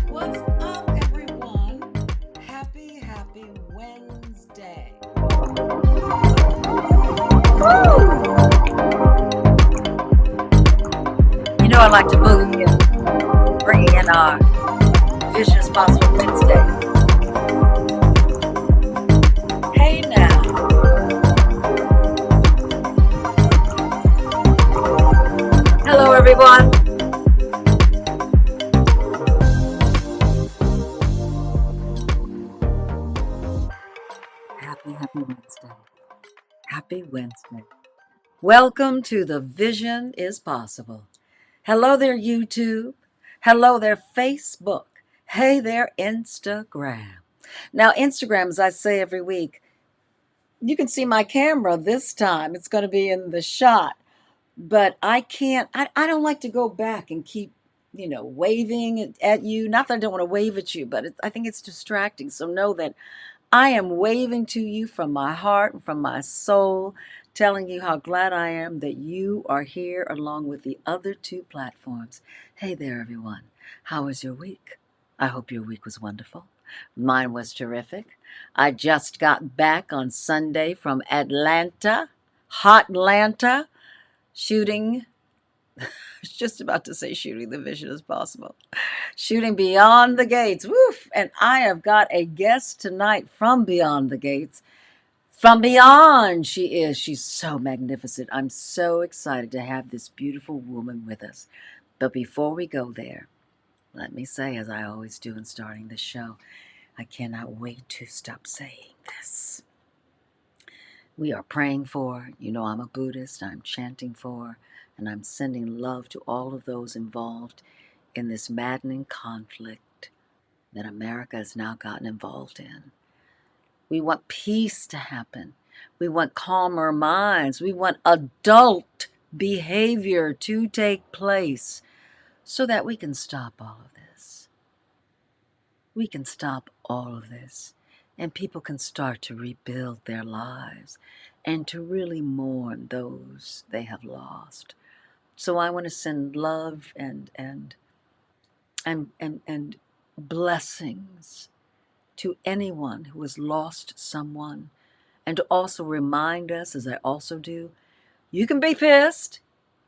What's up, everyone? Happy Wednesday. You know I like to move you, bringing in our Vision is Possible Wednesday. Hey now. Hello everyone. Happy Wednesday. Happy Wednesday. Welcome to the Vision is Possible. Hello there, YouTube. Hello there, Facebook. Hey there, Instagram. Now, Instagram, as I say every week, you can see my camera this time. It's going to be in the shot. But I can't, I don't like to go back and keep, waving at you. Not that I don't want to wave at you, but I think it's distracting. So know that I am waving to you from my heart and from my soul, telling you how glad I am that you are here along with the other two platforms. Hey there, everyone. How was your week? I hope your week was wonderful. Mine was terrific. I just got back on Sunday from Atlanta, hot Atlanta, shooting. I was just about to say shooting the Vision is Possible. Shooting Beyond the Gates. Woof! And I have got a guest tonight from Beyond the Gates. From beyond, she is. She's so magnificent. I'm so excited to have this beautiful woman with us. But before we go there, let me say, as I always do in starting the show, I cannot wait to stop saying this. We are praying for, I'm a Buddhist, I'm chanting for, and I'm sending love to all of those involved in this maddening conflict that America has now gotten involved in. We want peace to happen. We want calmer minds. We want adult behavior to take place so that we can stop all of this. We can stop all of this, and people can start to rebuild their lives and to really mourn those they have lost. So I want to send love and blessings to anyone who has lost someone, and to also remind us, as I also do, you can be pissed,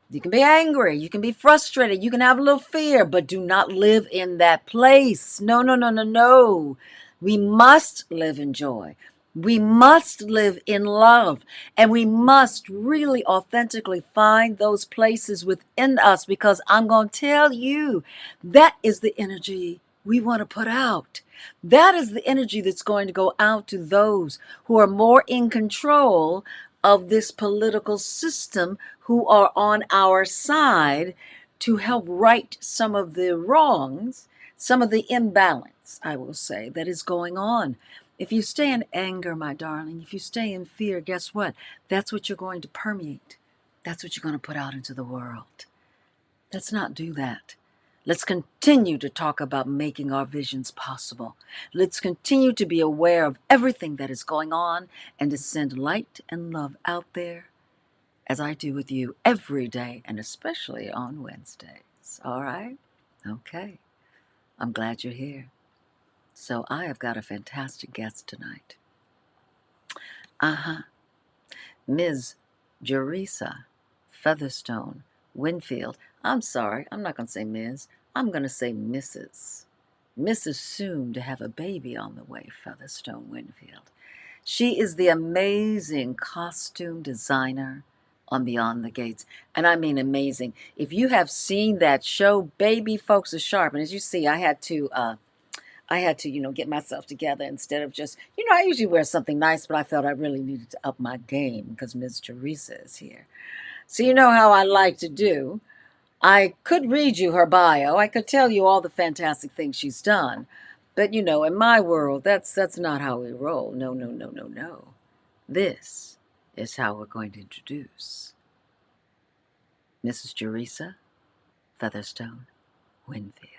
you can be angry, you can be frustrated, you can have a little fear, but do not live in that place. No, no, no, no, no. We must live in joy. We must live in love. And we must really authentically find those places within us, because I'm going to tell you, that is the energy we want to put out. That is the energy that's going to go out to those who are more in control of this political system, who are on our side to help right some of the wrongs, some of the imbalance, I will say, that is going on. If you stay in anger, my darling, if you stay in fear, guess what? That's what you're going to permeate. That's what you're going to put out into the world. Let's not do that. Let's continue to talk about making our visions possible. Let's continue to be aware of everything that is going on and to send light and love out there, as I do with you every day, and especially on Wednesdays. All right? Okay. I'm glad you're here. So I have got a fantastic guest tonight. Uh-huh. Ms. Jeresa Featherstone-Winfield. I'm sorry, I'm not going to say Ms. I'm going to say Mrs. Mrs. soon to have a baby on the way, Featherstone-Winfield. She is the amazing costume designer on Beyond the Gates. And I mean amazing. If you have seen that show, Baby Folks Are Sharp. And as you see, I had to, get myself together instead of just, I usually wear something nice, but I felt I really needed to up my game because Ms. Jeresa is here. So you know how I like to do. I could read you her bio. I could tell you all the fantastic things she's done. But in my world, that's not how we roll. No, no, no, no, no. This is how we're going to introduce Mrs. Jeresa Featherstone-Winfield.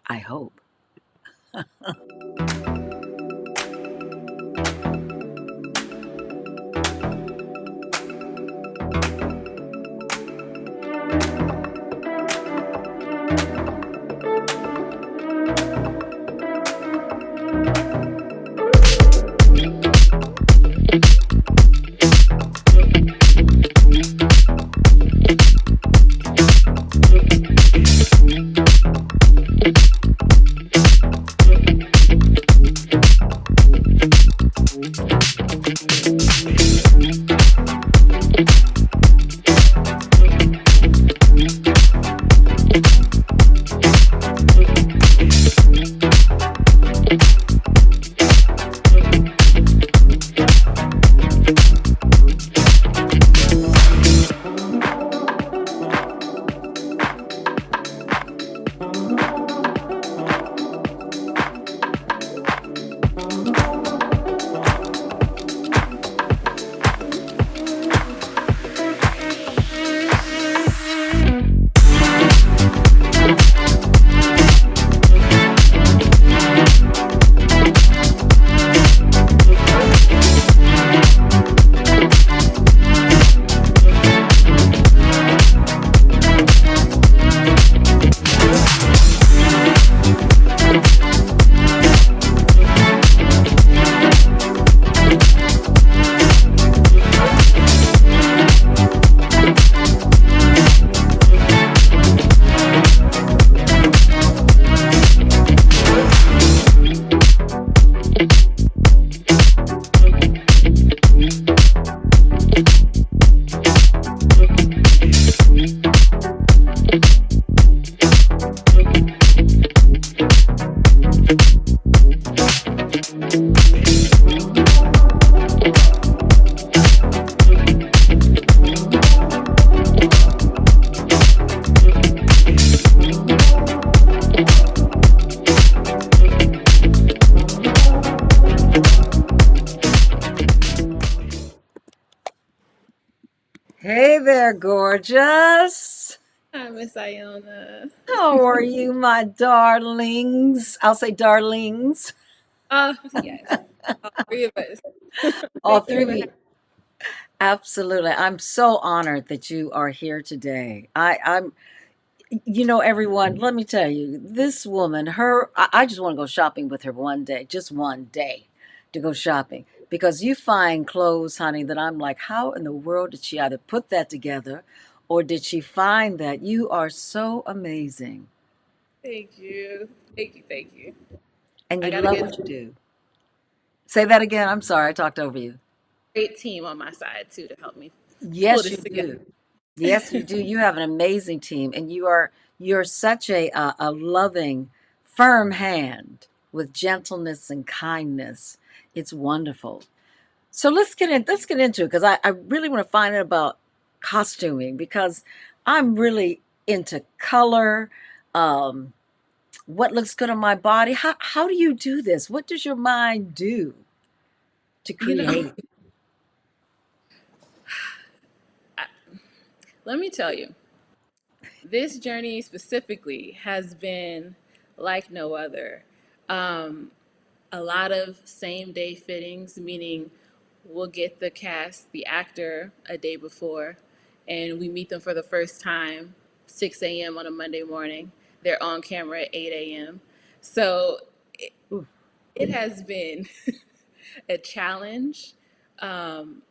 I hope. Hey there, gorgeous. Hi, Miss Iona. How are you, my darlings? I'll say darlings. Yes, all three of us. All Thank you for three. Absolutely. I'm so honored that you are here today. I'm, everyone, let me tell you, this woman, I just want to go shopping with her one day, just one day to go shopping. Because you find clothes, honey, that I'm like, how in the world did she either put that together or did she find that? You are so amazing thank you, thank you, thank you. and I you got a love good what you do. Say that again. I'm sorry, I talked over you. great team on my side too to help me pull Yes, you this together. do. Yes, you do. You have an amazing team, and you're such a loving, firm hand with gentleness and kindness. It's wonderful. So let's get into it because I really want to find out about costuming because I'm really into color, um, what looks good on my body. How do you do this? What does your mind do to You know, create? I, let me tell you, this journey specifically has been like no other. Um, a lot of same day fittings, meaning we'll get the cast, the actor, a day before, and we meet them for the first time 6 a.m. on a Monday morning. They're on camera at 8 a.m. So Ooh, it has been a challenge. Um,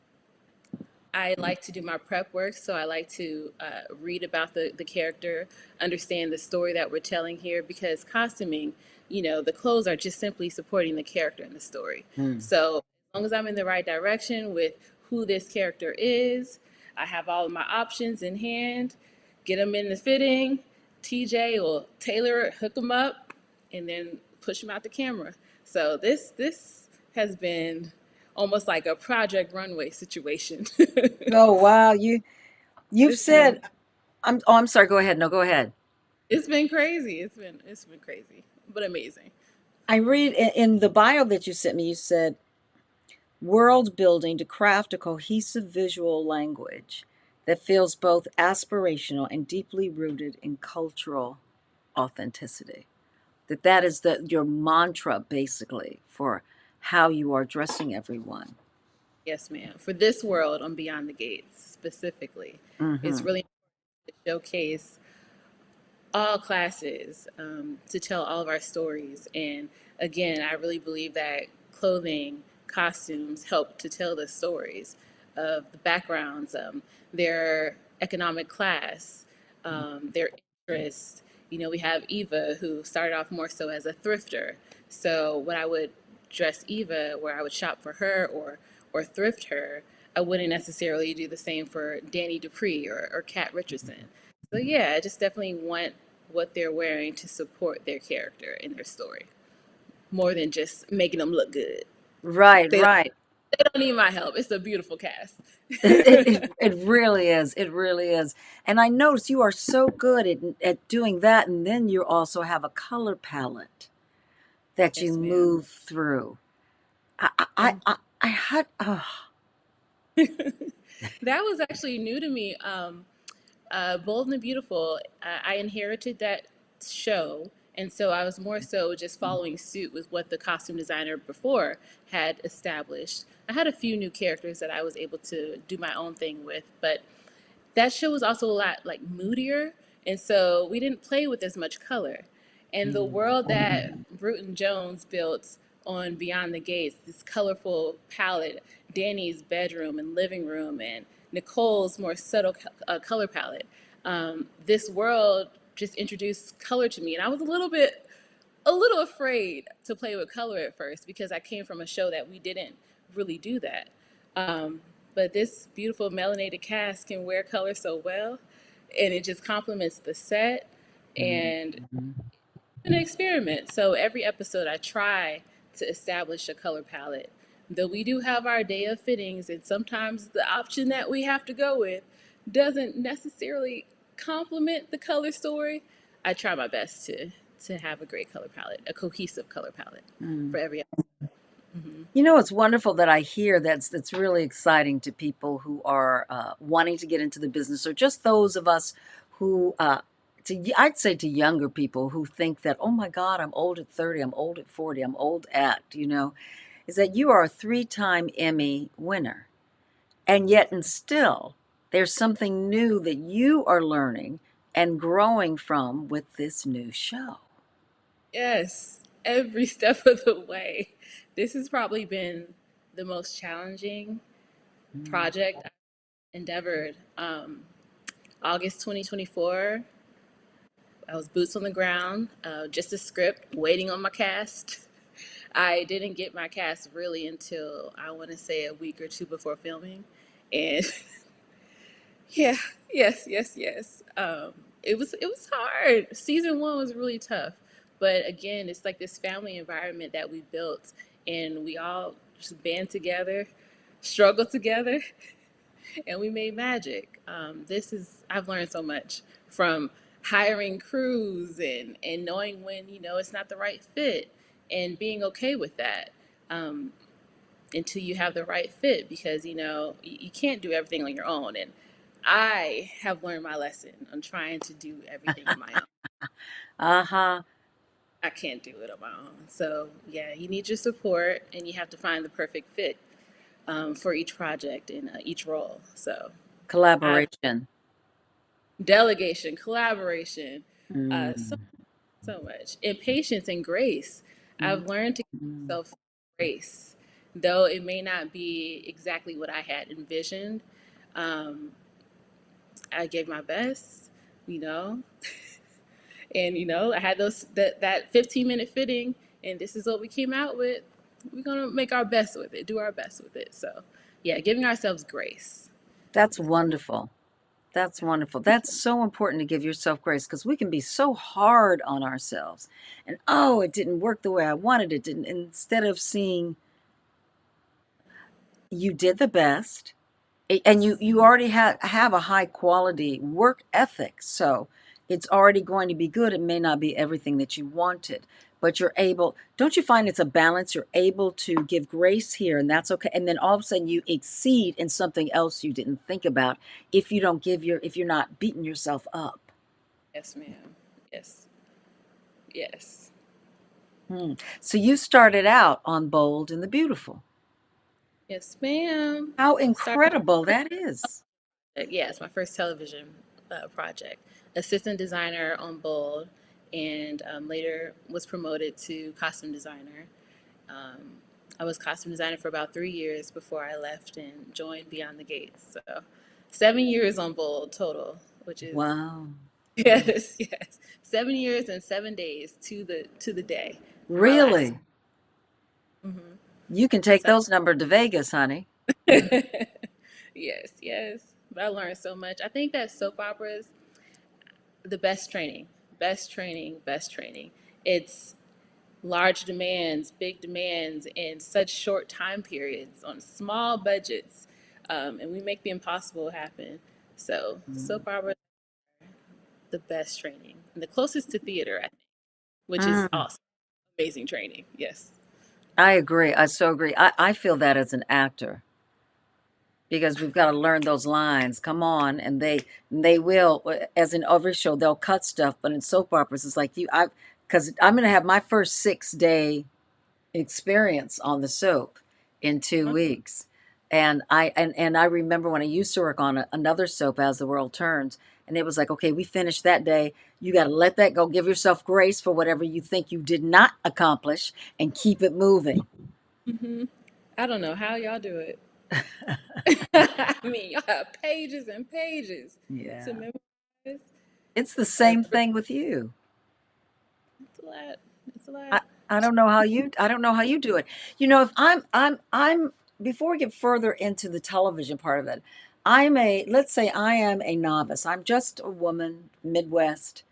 I like to do my prep work, so I like to read about the character, understand the story that we're telling here, because costuming, the clothes are just simply supporting the character in the story. mm. So as long as I'm in the right direction with who this character is, I have all of my options in hand, get them in the fitting, TJ will tailor it, hook them up, and then push them out the camera. So this has been almost like a project runway situation. Oh wow, you've it's been said I'm sorry, go ahead. No, go ahead. it's been crazy. It's been crazy, but amazing. I read in the bio that you sent me, you said world building to craft a cohesive visual language that feels both aspirational and deeply rooted in cultural authenticity. That is your mantra basically for how you are dressing everyone. Yes, ma'am. For this world on Beyond the Gates specifically, it's Hmm. really important to showcase all classes to tell all of our stories. And again, I really believe that clothing, costumes help to tell the stories of the backgrounds, their economic class, their interests. We have Eva, who started off more so as a thrifter. So when I would dress Eva, where I would shop for her or thrift her, I wouldn't necessarily do the same for Danny Dupree or Kat Richardson. So yeah, I just definitely want what they're wearing to support their character in their story more than just making them look good. Right, They don't, right. they don't need my help. It's a beautiful cast. It really is. It really is. And I notice you are so good at doing that. And then you also have a color palette that you Yes, ma'am. move through. I had, oh, That was actually new to me. Bold and the Beautiful, I inherited that show. And so I was more so just following suit with what the costume designer before had established. I had a few new characters that I was able to do my own thing with, but that show was also a lot like moodier, and so we didn't play with as much color. And the mm, world that Bruton Jones built on Beyond the Gates, this colorful palette, Danny's bedroom and living room, and Nicole's more subtle color palette. This world just introduced color to me, and I was a little afraid to play with color at first because I came from a show that we didn't really do that. Um, but this beautiful melanated cast can wear color so well, and it just complements the set. mm, And mm. it's an experiment. So every episode, I try to establish a color palette. Though we do have our day of fittings, and sometimes the option that we have to go with doesn't necessarily complement the color story. I try my best to have a great color palette, a cohesive color palette Mm. for every episode. Hmm. It's wonderful that I hear that's really exciting to people who are wanting to get into the business, or just those of us who I'd say to younger people who think that, oh my God, I'm old at 30, I'm old at 40, I'm old at, is that you are a three-time Emmy winner. And yet, and still, there's something new that you are learning and growing from with this new show. Yes, every step of the way. This has probably been the most challenging Mm. project I've endeavored. August 2024, I was boots on the ground, just a script, waiting on my cast. I didn't get my cast really until I want to say a week or two before filming. And yeah, yes. It was hard. Season one was really tough, but again, it's like this family environment that we built, and we all just band together, struggle together, and we made magic. I've learned so much from hiring crews and knowing when it's not the right fit, and being okay with that. Um, until you have the right fit, because you can't do everything on your own, and I have learned my lesson on trying to do everything on my own. Uh-huh. I can't do it on my own. So yeah, you need your support, and you have to find the perfect fit for each project and each role. So I've Collaboration. delegation, collaboration, so Mm. so much, and patience and grace. Mm. I've learned to give Mm. myself grace, though it may not be exactly what I had envisioned. Um, I gave my best, you know, and I had that 15-minute fitting, and this is what we came out with. We're gonna make our best with it, do our best with it. So, yeah, giving ourselves grace. That's wonderful. That's wonderful. That's so important to give yourself grace because we can be so hard on ourselves. And oh, it didn't work the way I wanted it. Didn't instead of seeing you did the best and you already have a high quality work ethic, so it's already going to be good. It may not be everything that you wanted, but you're able, don't you find it's a balance? You're able to give grace here, and that's okay, and then all of a sudden you exceed in something else you didn't think about if you're not beating yourself up. Yes, ma'am. Yes, yes, So you started out on Bold and the Beautiful. yes, ma'am. How Start. incredible that is. Yeah, it's my first television project. Assistant designer on Bold, and later was promoted to costume designer. Um, I was costume designer for about 3 years before I left and joined Beyond the Gates. So 7 years on Bold total, which is Wow. yes. 7 years and 7 days to the day for my last. Really? You can take So those numbers to Vegas, honey. yes. But I learned so much. I think that soap operas, the best training. It's large demands, big demands in such short time periods on small budgets, and we make the impossible happen. So soap opera, the best training, and the closest to theater, I think, which is Mm, awesome, amazing training. Yes. I agree. I so agree. I feel that as an actor because we've got to learn those lines. Come on, and they will. As in every show, they'll cut stuff, but in soap operas, it's like I because I'm going to have my first 6 day experience on the soap in 2 weeks. And I remember when I used to work on another soap, As the World Turns, and it was like, okay, we finished that day. You got to let that go. Give yourself grace for whatever you think you did not accomplish, and keep it moving. hmm I don't know how y'all do it. I mean, y'all have pages and pages to Yeah, memorize. it's the same thing with you. It's a lot. It's a I, lot. I don't know how you do it. If I'm before we get further into the television part of it, let's say I am a novice. I'm just a woman, Midwest,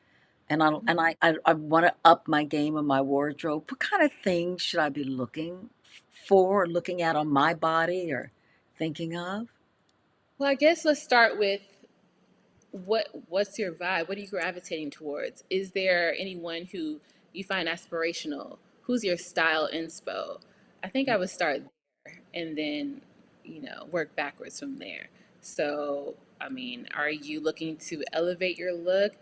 and I want to up my game of my wardrobe. What kind of things should I be looking at on my body or thinking of? Well, I guess let's start with what's your vibe? What are you gravitating towards? Is there anyone who you find aspirational? Who's your style inspo? I think I would start there and then, work backwards from there. So, I mean, are you looking to elevate your look?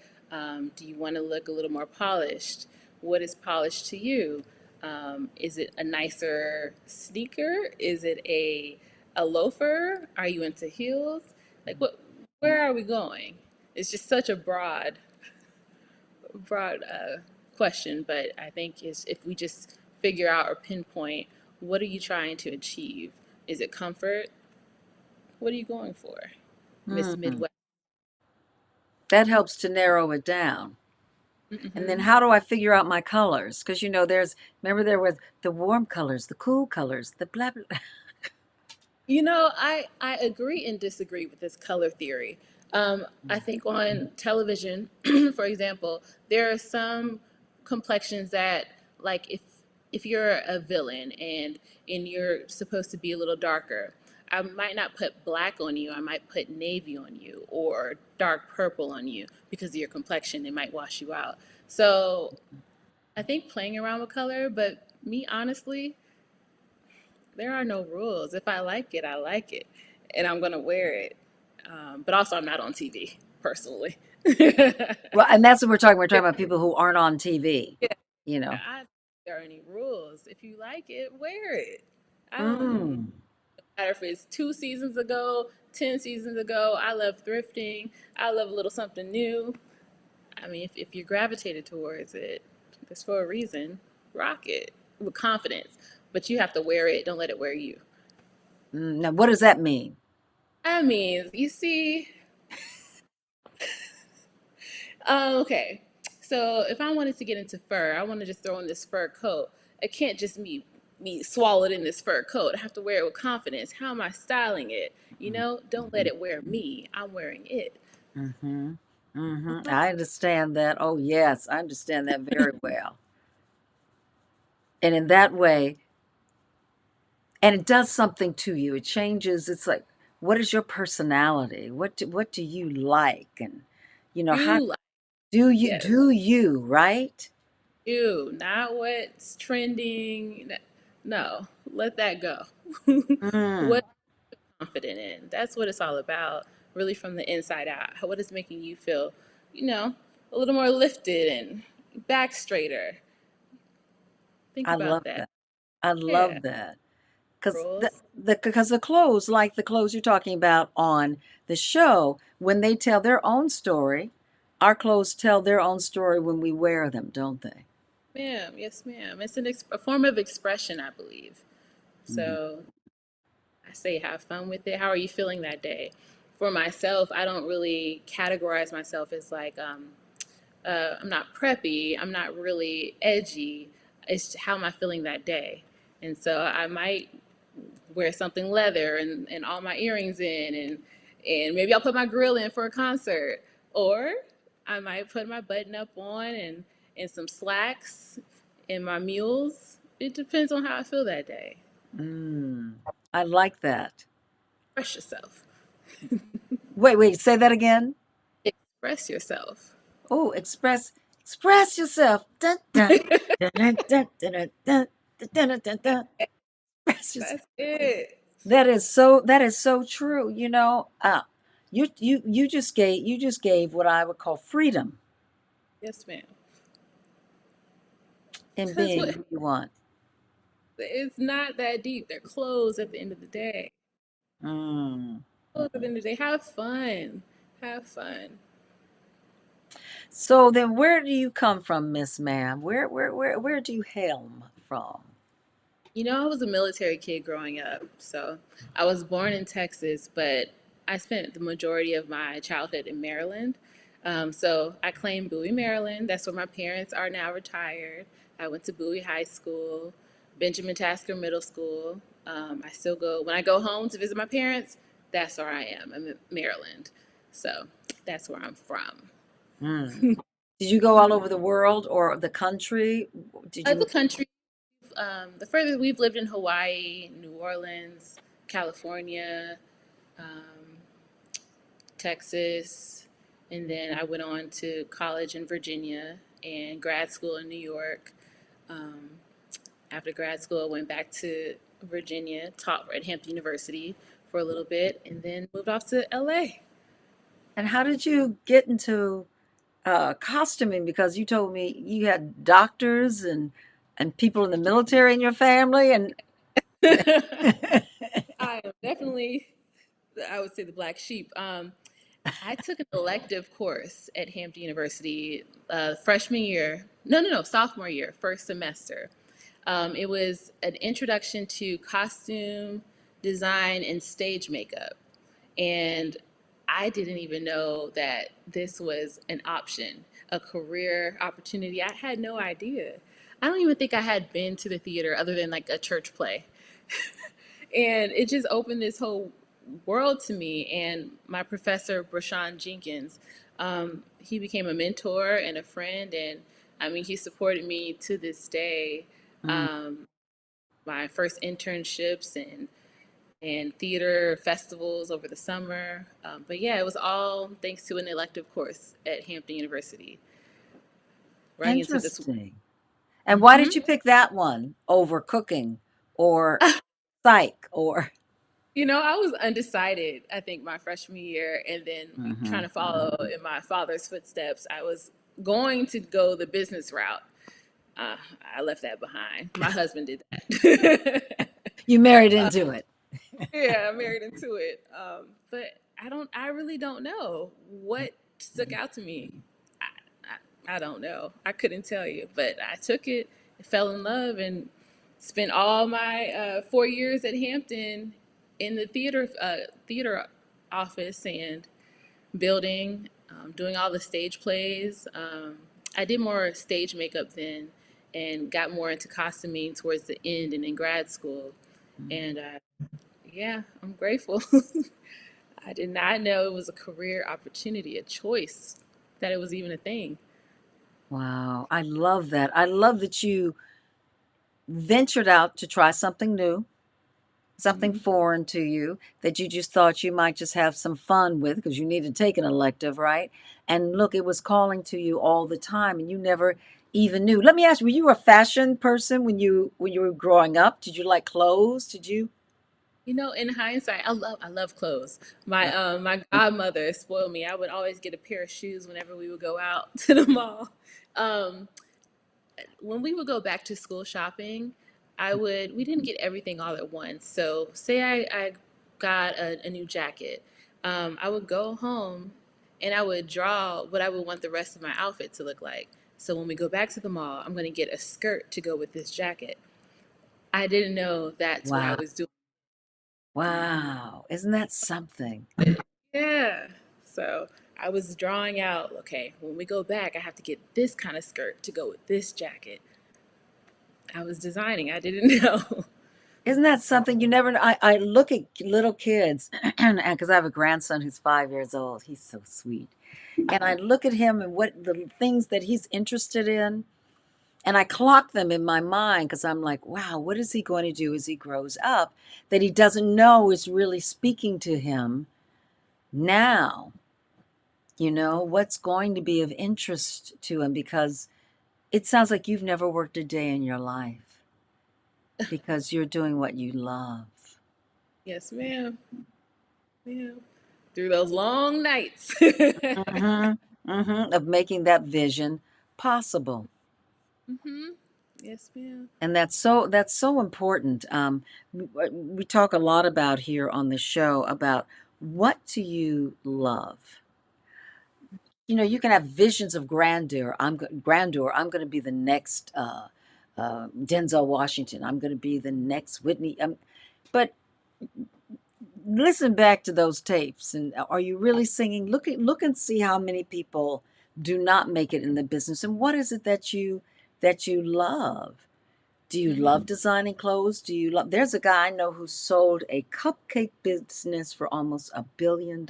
Do you want to look a little more polished? What is polished to you? Is it a nicer sneaker? Is it a loafer? Are you into heels? Like what? Where are we going? It's just such a broad question, but I think is if we just figure out or pinpoint what are you trying to achieve? Is it comfort? What are you going for, Miss Mm. Midwest? That helps to narrow it down. And then Hmm. how do I figure out my colors? Because remember there was the warm colors, the cool colors, the blah, blah. I agree and disagree with this color theory. I think on television, for example, there are some complexions that, like, if you're a villain and you're supposed to be a little darker, I might not put black on you. I might put navy on you or dark purple on you because of your complexion. It might wash you out. So I think playing around with color, but me honestly, there are no rules. If I like it, I like it, and I'm gonna wear it. But also, I'm not on TV personally. Yeah, Well, and that's what we're talking. We're talking about people who aren't on TV, you know. I don't think there are any rules. If you like it, wear it. I don't Mm, matter if it's 2 seasons ago, 10 seasons ago. I love thrifting. I love a little something new. I mean, if you're gravitated towards it, it's for a reason. Rock it with confidence, but you have to wear it. Don't let it wear you. Now, what does that mean? That means, you see, okay. So if I wanted to get into fur, I want to just throw in this fur coat. It can't just me swallowed in this fur coat. I have to wear it with confidence. How am I styling it? Don't let it wear me. I'm wearing it. Mm-hmm. Mm-hmm. I understand that. Oh, yes, I understand that very well. And in that way, and it does something to you. It changes. It's like, what is your personality? What do you like? And how You like, yes, do you, right? you, not what's trending. No, let that go. Mm, What confident in. That's what it's all about, really from the inside out. What is making you feel, you know, a little more lifted and back straighter. Think I love about that. that. I Yeah, love that. Because rules. the clothes, like the clothes you're talking about on the show, when they tell their own story, our clothes tell their own story when we wear them, don't they? Ma'am, yes, ma'am. It's a form of expression, I believe. Mhm. So I say have fun with it. How are you feeling that day? For myself, I don't really categorize myself as like, I'm not preppy, I'm not really edgy. It's how am I feeling that day? And so I might wear something leather and all my earrings in and maybe I'll put my grill in for a concert. Or I might put my button up on and some slacks and my mules. It depends on how I feel that day. Mm, I like that. Express yourself. Wait, say that again. Express yourself. Oh, express yourself. Dun, dun, dun, dun, dun, dun, dun, dun, dun, dun, dun, dun. Express yourself. That's it. That is so true. You just gave what I would call freedom Yes, ma'am. in Because being what who you want. it's not that deep. They're clothes at the end of the day. Mm. Clothes at the end of the day. Have fun. Have fun. So then, where do you come from, Miss Ma'am? Where do you hail from? I was a military kid growing up. So I was born in Texas, but I spent the majority of my childhood in Maryland. So I claim Bowie, Maryland. That's where my parents are now retired. I went to Bowie High School, Benjamin Tasker Middle School. I still go, when I go home to visit my parents, that's where I am. I'm in Maryland. So that's where I'm from. Mm. Did you go all over the world or the country? Did The you? country, the furthest we've lived in Hawaii, New Orleans, California, um, Texas, and then I went on to college in Virginia and grad school in New York. Um, After grad school, I went back to Virginia, taught at Hampton University for a little bit, and then moved off to LA. And how did you get into costuming because you told me you had doctors and people in the military in your family and I am definitely, I would say, the black sheep. I took an elective course at Hampton University freshman year. No, no, no, sophomore year, first semester. It was an introduction to costume design and stage makeup. And I didn't even know that this was an option, a career opportunity. I had no idea. I don't even think I had been to the theater other than like a church play. And it just opened this whole world to me. And my professor, Brashawn Jenkins, he became a mentor and a friend. And I mean, he supported me to this day. Mm, Um, my first internships and theater festivals over the summer. But yeah, it was all thanks to an elective course at Hampton University, running into this. interesting. And why did Mhm. you pick that one over cooking or psych or You know, I was undecided, I think, my freshman year, and then trying Mhm. to follow in my father's footsteps. I was going to go the business route. Uh, I left that behind. My husband did that. You married into it? Yeah, I married into it. But I really don't know what stuck out to me. I don't know. I couldn't tell you, but I took it, fell in love, and spent all my 4 years at Hampton in the theater office and building, doing all the stage plays. I did more stage makeup then, and got more into costuming towards the end and in grad school. And yeah, I'm grateful. I did not know it was a career opportunity, a choice, that it was even a thing. Wow, I love that. I love that you ventured out to try something new, something Mhm. foreign to you that you just thought you might just have some fun with because you needed to take an elective, right? And look, it was calling to you all the time and you never even knew. Let me ask you, were you a fashion person when you were growing up? Did you like clothes? Did you? You know, in hindsight, I love clothes. My Uh, my godmother spoiled me. I would always get a pair of shoes whenever we would go out to the mall. Um, when we would go back to school shopping, we didn't get everything all at once. So say I got a new jacket, I would go home and I would draw what I would want the rest of my outfit to look like. So when we go back to the mall, I'm going to get a skirt to go with this jacket. I didn't know that's what I wow. was doing. Wow. Isn't that something? Yeah. So I was drawing out, okay, when we go back, I have to get this kind of skirt to go with this jacket. I was designing, I didn't know. Isn't that something you never I look at little kids and because I have a grandson who's 5 years old. He's so sweet. And I look at him and what the things that he's interested in, and I clock them in my mind because I'm like, wow, what is he going to do as he grows up that he doesn't know is really speaking to him now? What's going to be of interest to him because it sounds like you've never worked a day in your life because you're doing what you love. Yes, ma'am. Yeah. Through those long nights. Mhm, mhm, of making that vision possible. Hmm. Yes, ma'am. And that's so important. We talk a lot about here on the show about what do you love? You can have visions of grandeur. I'm going to be the next Denzel Washington. I'm going to be the next Whitney. But listen back to those tapes, and are you really singing? Look and see how many people do not make it in the business. And what is it that you love? Do you Hmm. love designing clothes? Do you love There's a guy I know who sold a cupcake business for almost $1 billion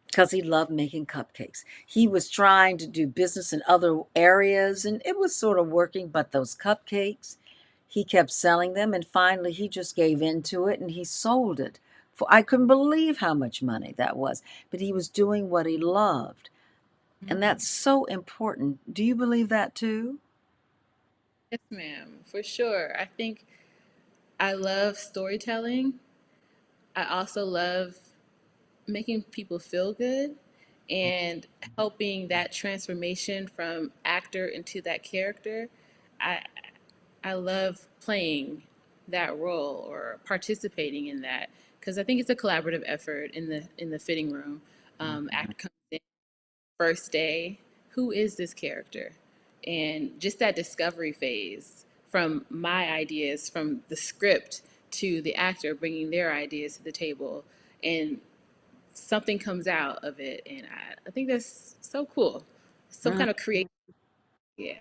because he loved making cupcakes. He was trying to do business in other areas and it was sort of working, but those cupcakes, he kept selling them and finally he just gave into it and he sold it. For I couldn't believe how much money that was, but he was doing what he loved. And that's so important. Do you believe that too? Yes, ma'am. For sure. I think I love storytelling. I also love making people feel good. and helping that transformation from actor into that character. I I love playing that role or participating in that because I think it's a collaborative effort in the fitting room. Actor comes in first day, who is this character? And just that discovery phase from my ideas, from the script to the actor bringing their ideas to the table, and something comes out of it. And I think that's so cool. Some Mm. kind of creative. Yeah,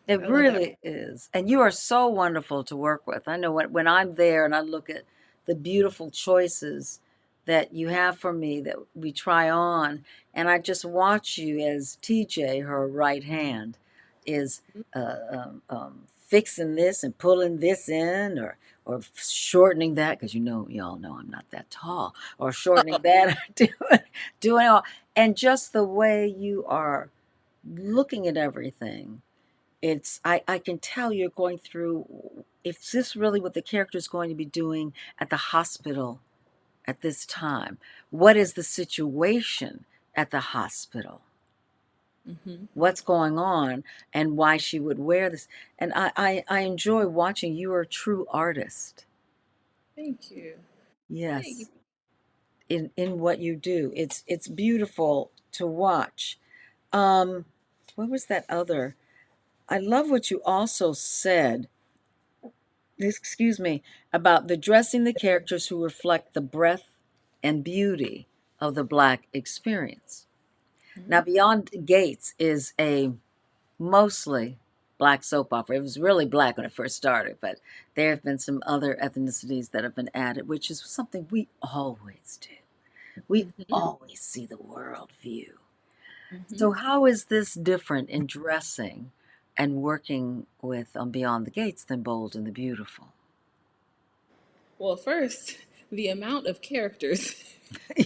It I love that. really is. And you are so wonderful to work with. I know when I'm there and I look at the beautiful choices that you have for me that we try on, and I just watch you as TJ, her right hand, is fixing this and pulling this in, or shortening that, because y'all know I'm not that tall, or shortening that, or doing all, and just the way you are looking at everything. I can tell you're going through, is this really what the character is going to be doing at the hospital at this time? What is the situation at the hospital? Hmm. What's going on and why she would wear this? And I enjoy watching. You are a true artist. Thank you. Thank you. Yes, in what you do. It's beautiful to watch. Um, what was that other? I love what you also said, excuse me, about the dressing the characters who reflect the breadth and beauty of the Black experience. Now, Mhm. Beyond Gates is a mostly Black soap opera. It was really Black when it first started, but there have been some other ethnicities that have been added, which is something we always do. We Mhm. always see the world view. Mhm. So, how is this different in dressing and working with Beyond the Gates than Bold and the Beautiful? Well, first, the amount of characters.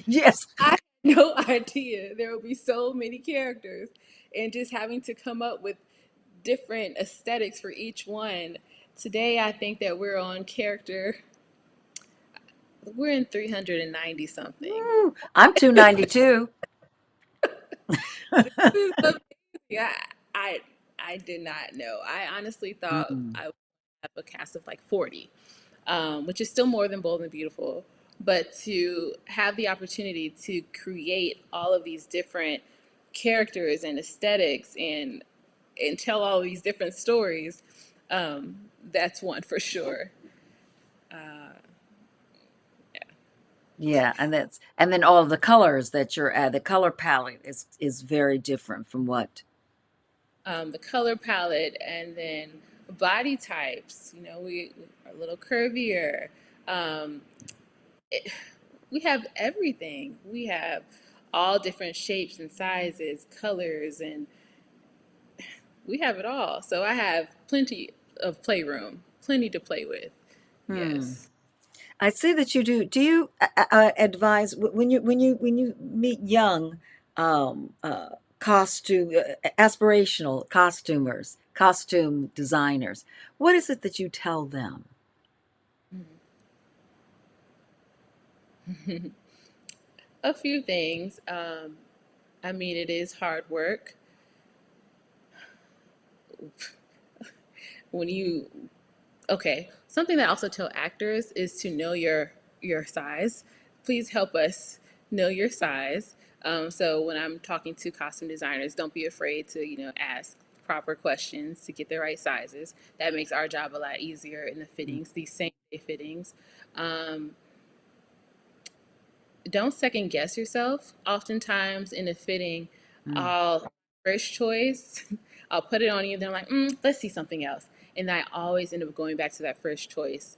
Yes. I had no idea there would be so many characters, and just having to come up with different aesthetics for each one. Today, I think that we're on character, we're in 390 something. Woo, I'm 292. This is amazing. I, I, I did not know. I honestly thought Mm, I would have a cast of like 40, which is still more than Bold and Beautiful. But to have the opportunity to create all of these different characters and aesthetics and tell all these different stories, that's one for sure. yeah, and then all of the colors that you're at, the color palette is very different from what. The color palette, and then body types. You know, we are a little curvier. Um, we have everything. We have all different shapes and sizes, colors, and we have it all. So I have plenty of playroom, plenty to play with. Hmm. Yes. I see that you do. Do you advise when you meet young costume aspirational costumers, costume designers? What is it that you tell them? A few things. I mean, it is hard work. When you Okay, something that I also tell actors is to know your size. Please help us know your size. So when I'm talking to costume designers, don't be afraid to ask proper questions to get the right sizes. That makes our job a lot easier in the fittings, these same day fittings. Um, don't second guess yourself. Oftentimes in a fitting, Mm, I'll first choice, I'll put it on you, then I'm like, let's see something else. And I always end up going back to that first choice.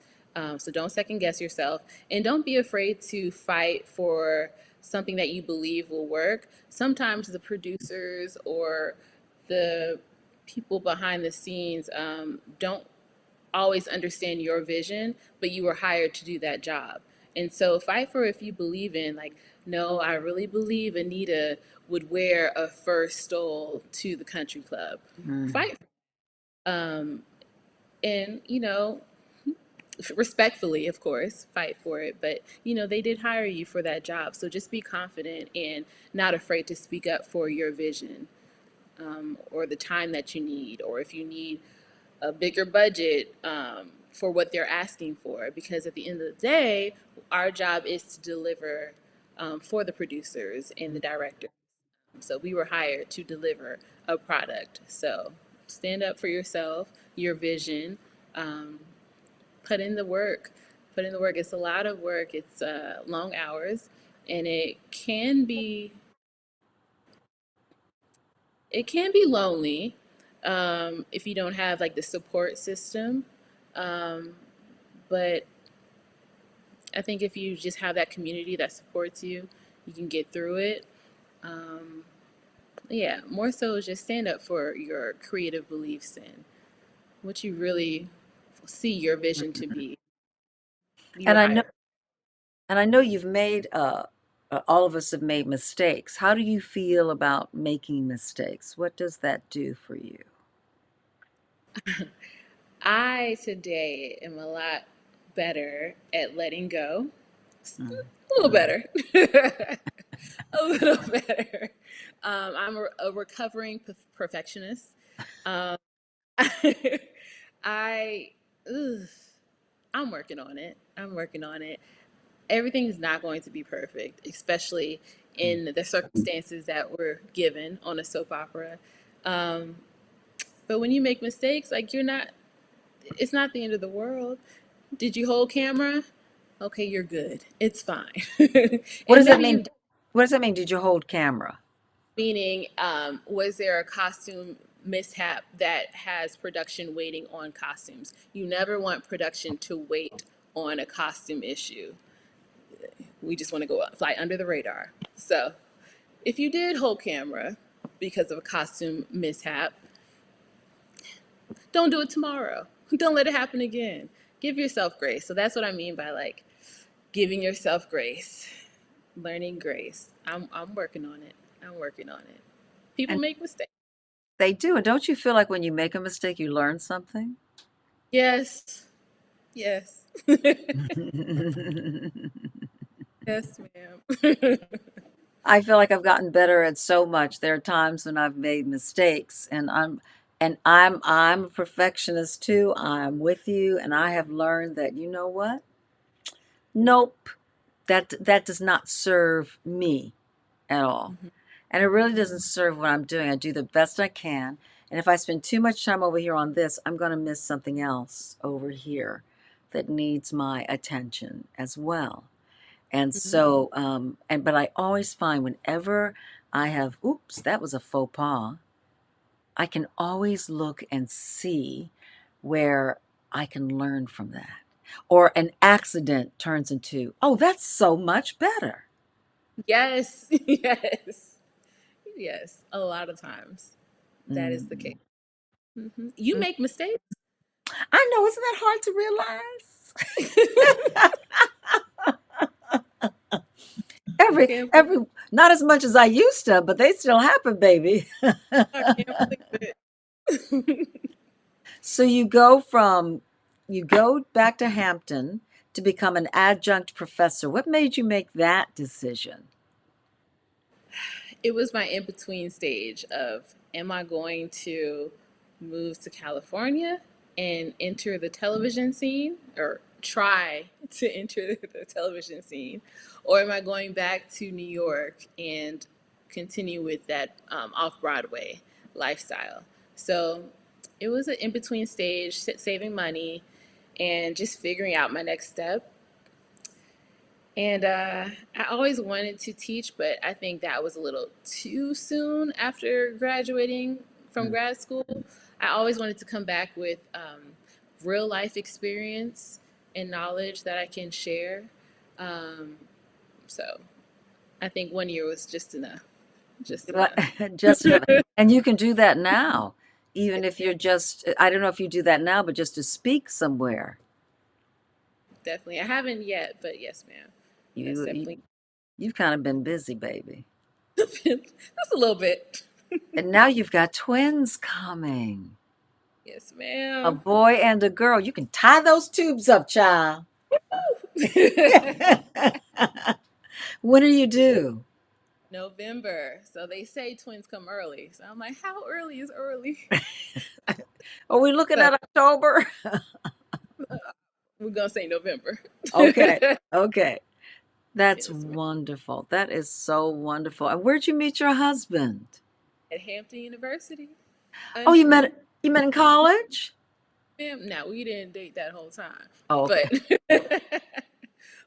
So don't second guess yourself, and don't be afraid to fight for something that you believe will work. Sometimes the producers or the people behind the scenes don't always understand your vision, but you were hired to do that job. And so fight for if you believe in, like, no, I really believe Anita would wear a fur stole to the country club. mm. Fight. Um, and, respectfully, of course, fight for it. But, they did hire you for that job. So just be confident and not afraid to speak up for your vision, or the time that you need, or if you need a bigger budget, for what they're asking for. Because at the end of the day, our job is to deliver, for the producers and the director. So we were hired to deliver a product. So stand up for yourself, your vision, um, put in the work. Put in the work. It's a lot of work. It's long hours, and it can be lonely, if you don't have like the support system. Um, but I think if you just have that community that supports you, you can get through it. Um, yeah, more so just stand up for your creative beliefs and what you really see your vision to be. You And were I know hired. and I know you've made all of us have made mistakes. How do you feel about making mistakes? What does that do for you? I today am a lot better at letting go. Mm. A little better. A little better. I'm a recovering perfectionist. Um, I, ugh, I'm working on it. I'm working on it. Everything is not going to be perfect, especially Mm. in the circumstances that we're given on a soap opera. Um, but when you make mistakes, like it's not the end of the world. Did you hold camera? Okay, you're good. It's fine. What And does that maybe mean? you, What does that mean? Did you hold camera? meaning, was there a costume mishap that has production waiting on costumes? You never want production to wait on a costume issue. We just want to fly under the radar. So if you did hold camera because of a costume mishap, don't do it tomorrow. Don't let it happen again. Give yourself grace. So that's what I mean by like giving yourself grace, learning grace. I'm working on it. I'm working on it. People And make mistakes. they do. And don't you feel like when you make a mistake, you learn something? Yes. Yes. Yes, ma'am. I feel like I've gotten better at so much. There are times when I've made mistakes and I'm a perfectionist too. I'm with you and I have learned that you know what? Nope. That does not serve me at all. Mhm. And it really doesn't serve what I'm doing. I do the best I can. And if I spend too much time over here on this, I'm going to miss something else over here that needs my attention as well. And Mhm. so, but I always find whenever I have, oops, that was a faux pas, I can always look and see where I can learn from that. Or an accident turns into, oh, that's so much better. Yes. Yes. Yes. A lot of times that is the case. Mm. You Mm. make mistakes. I know, isn't that hard to realize? I every, can't believe every, not as much as I used to, but they still happen, baby. I can't believe it. So you go back to Hampton to become an adjunct professor. What made you make that decision? It was my in between stage of, am I going to move to California and enter the television scene, or try to enter the television scene, or am I going back to New York and continue with that, off Broadway lifestyle? So it was an in between stage, saving money and just figuring out my next step. And I always wanted to teach, but I think that was a little too soon after graduating from Mm. grad school. I always wanted to come back with, real life experience and knowledge that I can share. Um, so I think 1 year was just enough. Just enough. Just enough. And you can do that now, even if you're just, I don't know if you do that now, but just to speak somewhere. Definitely. I haven't yet, but yes, ma'am. That's You, you definitely you've kind of been busy, baby. that's a little bit. And now you've got twins coming. Yes, A ma'am. boy and a girl. You can tie those tubes up, child. When are you due? November. So they say twins come early. So I'm like, how early is early? Are we looking So at October? we're gonna say November. Okay. Okay. That's Yes, ma'am. wonderful. That is so wonderful. And where'd you meet your husband? At Hampton University. Oh, Mm-hmm. you met in college? Ma'am, no, we didn't date that whole time, Oh, okay. but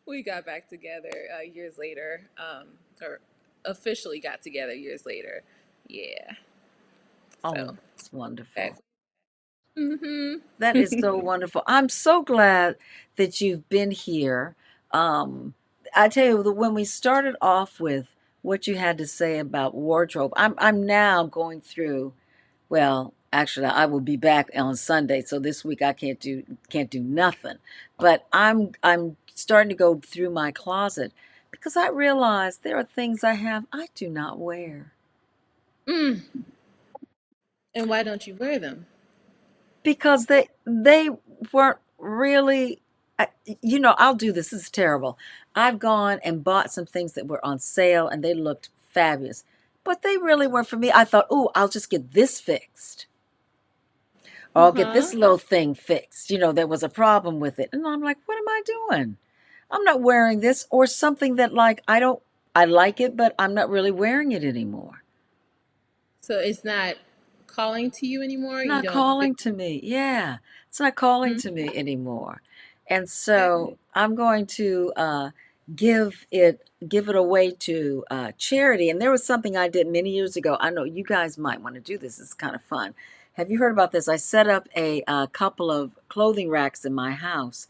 we got back together years later, or officially got together years later. Yeah. Oh, So that's back. wonderful. Mm-hmm. That is so wonderful. I'm so glad that you've been here. Um, I tell you, when we started off with what you had to say about wardrobe, I'm now going through. Well, actually, I will be back on Sunday, so this week I can't do nothing. But I'm starting to go through my closet because I realize there are things I have I do not wear. Mm. And why don't you wear them? Because they weren't really you know, I'll do this. This is terrible. I've gone and bought some things that were on sale and they looked fabulous, but they really weren't for me. I thought, oh, I'll just get this fixed, or Uh I'll get this huh. little thing fixed. You know, there was a problem with it, and I'm like, what am I doing? I'm not wearing this, or something that like I like it, but I'm not really wearing it anymore. So it's not calling to you anymore. You Not don't feel. calling to me. Yeah, it's not calling Mm, to me anymore. And okay. so I'm going to give it away to charity. And there was something I did many years ago. I know you guys might want to do this. It's kind of fun. Have you heard about this? I set up a, couple of clothing racks in my house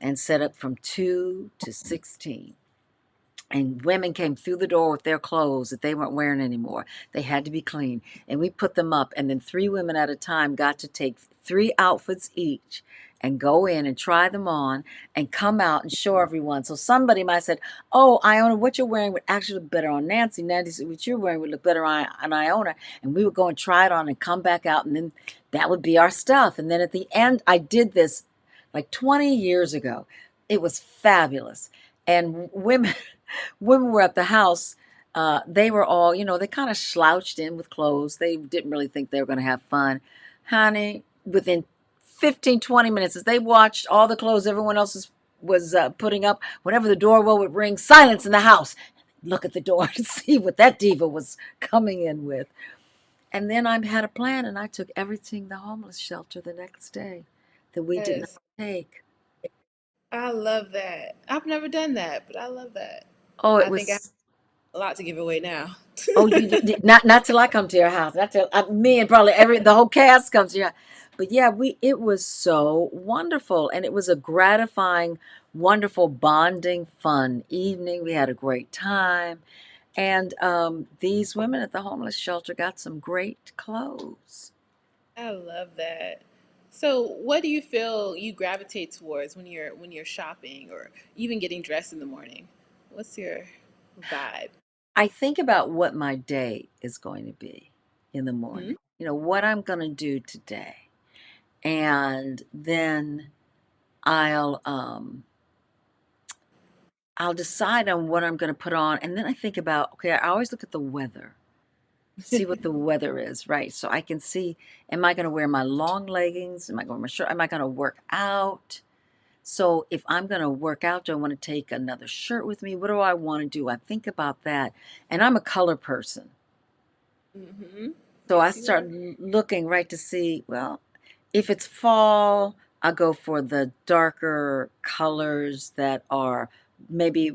and set up from 2 to 16, and women came through the door with their clothes that they weren't wearing anymore. They had to be clean. And we put them up, and then three women at a time got to take three outfits each and go in and try them on and come out and show everyone. So somebody might have said, oh, Iona, what you're wearing would actually look better on Nancy. Nancy said, what you're wearing would look better on Iona. And we would go and try it on and come back out, and then that would be our stuff. And then at the end, I did this like 20 years ago. It was fabulous. And women when we were at the house, they were all, you know, they kind of slouched in with clothes. They didn't really think they were going to have fun. Honey, within 15, 20 minutes, as they watched all the clothes everyone else was putting up, whenever the doorbell would ring, silence in the house. Look at the door to see what that diva was coming in with. And then I had a plan, and I took everything to the homeless shelter the next day that we did not Yes. take. I love that. I've never done that, but I love that. Oh, it I think I have was. a lot to give away now. Oh, you not till I come to your house. Not till me and probably every the whole cast comes to your house. But yeah, we it was so wonderful, and it was a gratifying, wonderful bonding, fun evening. We had a great time, and these women at the homeless shelter got some great clothes. I love that. So, what do you feel you gravitate towards when you're shopping or even getting dressed in the morning? What's your vibe? I think about what my day is going to be in the Hmm. morning. You know what I'm going to do today, and then I'll um I'll decide on what I'm gonna put on, and then I think about, okay, I always look at the weather, see what the weather is, right? So I can see, am I gonna wear my long leggings? Am I gonna wear my shirt? Am I gonna work out? So if I'm gonna work out, do I want to take another shirt with me? What do I want to do? I think about that. And I'm a color person. Hmm. So I Yes, you start are. looking right to see, well, if it's fall, I'll go for the darker colors that are maybe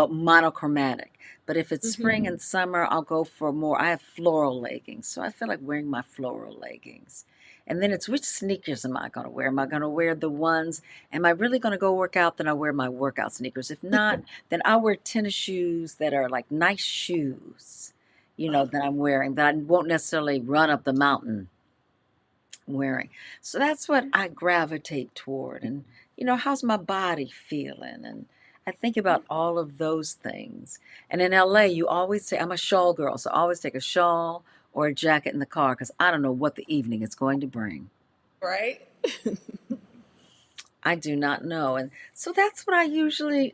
monochromatic. But if it's Hmm. spring and summer, I'll go for more. I have floral leggings, so I feel like wearing my floral leggings. And then it's which sneakers am I going to wear? Am I going to wear the ones? Am I really going to go work out? Then I'll wear my workout sneakers. If not, then I'll wear tennis shoes that are like nice shoes, you know, Oh, that I'm wearing, that I won't necessarily run up the mountain wearing. So that's what I gravitate toward. And, you know, how's my body feeling? And I think about all of those things. And in LA, you always say, I'm a shawl girl. So I always take a shawl or a jacket in the car because I don't know what the evening is going to bring. Right? I do not know. And so that's what I usually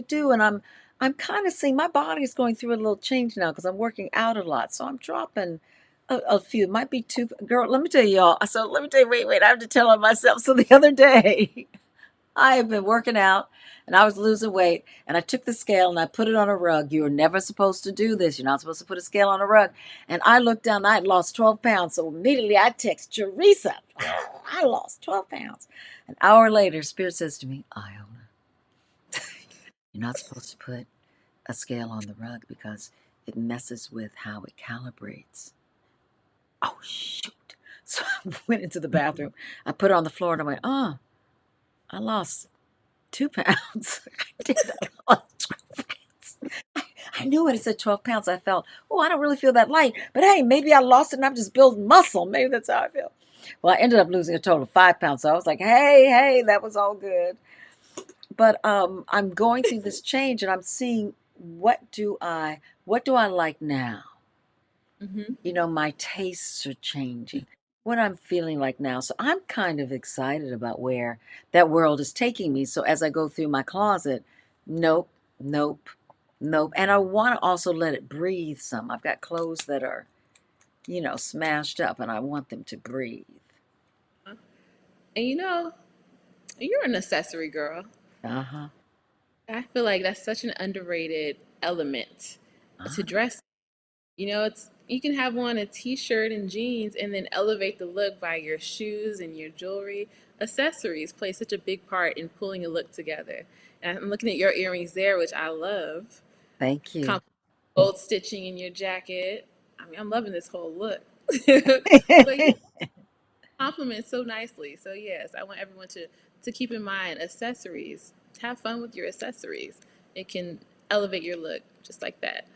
do. And I'm kind of seeing my body's going through a little change now because I'm working out a lot. So I'm dropping a few, might be two. Girl, let me tell you all. So let me tell you, wait, I have to tell on myself. So the other day, I have been working out and I was losing weight and I took the scale and I put it on a rug. You're never supposed to do this. You're not supposed to put a scale on a rug. And I looked down, I had lost 12 pounds. So immediately I text Jeresa, I lost 12 pounds. An hour later, Spirit says to me, Iona, you're not supposed to put a scale on the rug because it messes with how it calibrates. Oh, shoot. So I went into the bathroom. I put it on the floor and I went, oh, I lost 2 pounds. I did. I lost 12 pounds. I knew when it said 12 pounds, I felt, oh, I don't really feel that light. But hey, maybe I lost it and I'm just building muscle. Maybe that's how I feel. Well, I ended up losing a total of 5 pounds. So I was like, hey, that was all good. But I'm going through this change and I'm seeing what do I like now? Hmm. My tastes are changing. What I'm feeling like now. So I'm kind of excited about where that world is taking me. So as I go through my closet, nope, nope, nope. And I want to also let it breathe some. I've got clothes that are, smashed up and I want them to breathe. And you're an accessory girl. Uh-huh. I feel like that's such an underrated element to Uh-huh. dress. It's you can have on a t-shirt and jeans and then elevate the look by your shoes and your jewelry. Accessories play such a big part in pulling a look together. And I'm looking at your earrings there, which I love. Thank you. Gold stitching in your jacket. I mean, I'm loving this whole look. So yeah, compliments so nicely. So yes, I want everyone to keep in mind accessories. Have fun with your accessories. It can elevate your look just like that.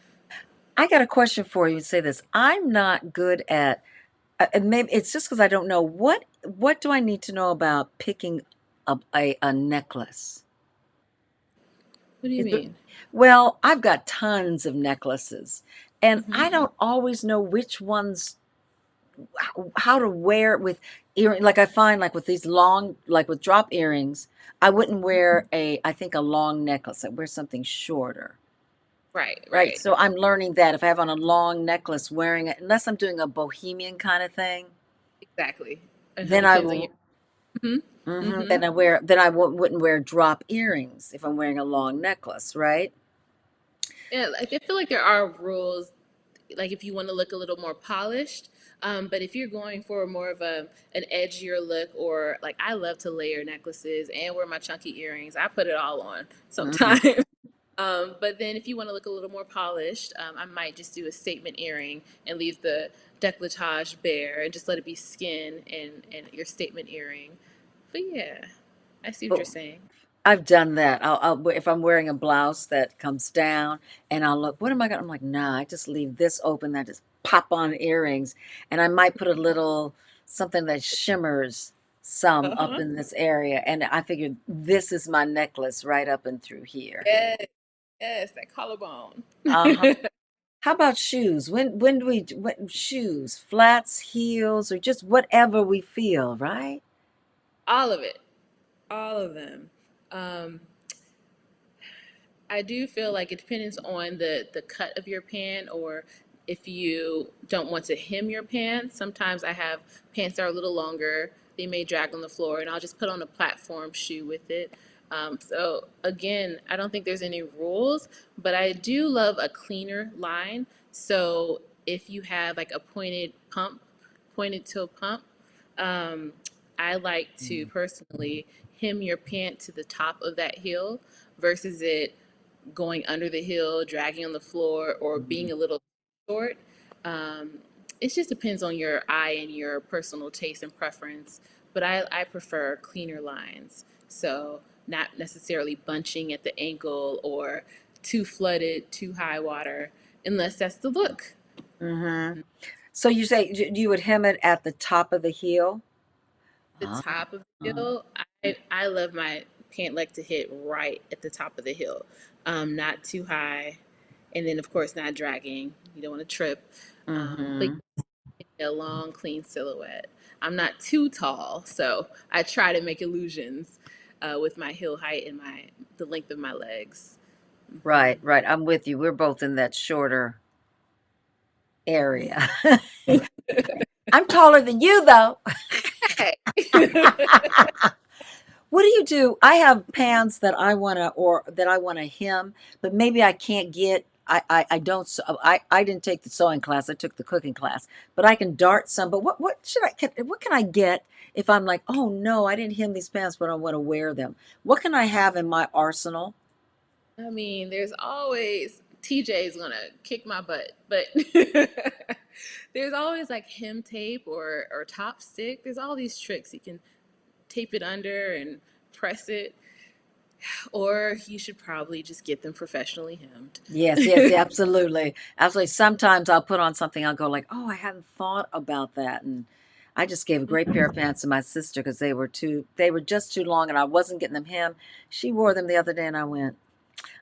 I got a question for you. Say this. I'm not good at and maybe it's just because I don't know what do I need to know about picking up a necklace? What do you Is it, mean? well, I've got tons of necklaces, and Hmm. I don't always know which ones how to wear it with earring. Like I find, like with these long, like with drop earrings, I wouldn't wear I think a long necklace. I wear something shorter. Right, Right. right. So I'm learning that if I have on a long necklace, wearing it, unless I'm doing a bohemian kind of thing, Exactly. It then I depends on your. will. Hmm. Hmm. Then I wouldn't wear drop earrings if I'm wearing a long necklace, right? Yeah, like, I feel like there are rules, like if you want to look a little more polished. But if you're going for more of an edgier look, or like I love to layer necklaces and wear my chunky earrings, I put it all on Mhm. sometimes. But then if you want to look a little more polished, I might just do a statement earring and leave the décolletage bare and just let it be skin and your statement earring. But yeah, I see what But you're saying. I've done that. If I'm wearing a blouse that comes down, and I'll look. What am I gonna? I'm like, nah. I just leave this open. I just pop on earrings, and I might put a little something that shimmers some up Uh-huh. in this area, and I figured this is my necklace right up and through here. Yes, yes, that collarbone. Uh-huh. How about shoes? When do what shoes? Flats, heels, or just whatever we feel, right? All of it, all of them. Um, I do feel like it depends on the cut of your pant, or if you don't want to hem your pants. Sometimes I have pants that are a little longer. They may drag on the floor, and I'll just put on a platform shoe with it. So again, I don't think there's any rules, but I do love a cleaner line. So if you have like a pointed toe pump, um, I like to Mm, personally hem your pant to the top of that heel versus it going under the hill, dragging on the floor, or being mhm. a little short. Um, it just depends on your eye and your personal taste and preference. But I prefer cleaner lines. So, not necessarily bunching at the ankle or too flooded, too high water, unless that's the look. Mhm. So you say you would hem it at the top of the heel? The Ah, top of the hill, I love my pant leg to hit right at the top of the hill, not too high, and then of course not dragging. You don't want to trip, but mhm. a long, clean silhouette. I'm not too tall, so I try to make illusions with my heel height and my the length of my legs. Right, right. I'm with you. We're both in that shorter area. I'm taller than you, though. Hey. What do you do? I have pants that I wanna or that I wanna hem, but maybe I can't get. I don't. I didn't take the sewing class. I took the cooking class, but I can dart some. But what can I get if I'm like, oh no, I didn't hem these pants, but I want to wear them. What can I have in my arsenal? I mean, there's always TJ's gonna kick my butt, but there's always like hem tape or top stick. There's all these tricks. You can tape it under and press it, or you should probably just get them professionally hemmed. Yes, yes, absolutely. Absolutely. Sometimes I'll put on something, I'll go like, "Oh, I hadn't thought about that." And I just gave a great pair of pants to my sister because they were just too long and I wasn't getting them hem. She wore them the other day and I went,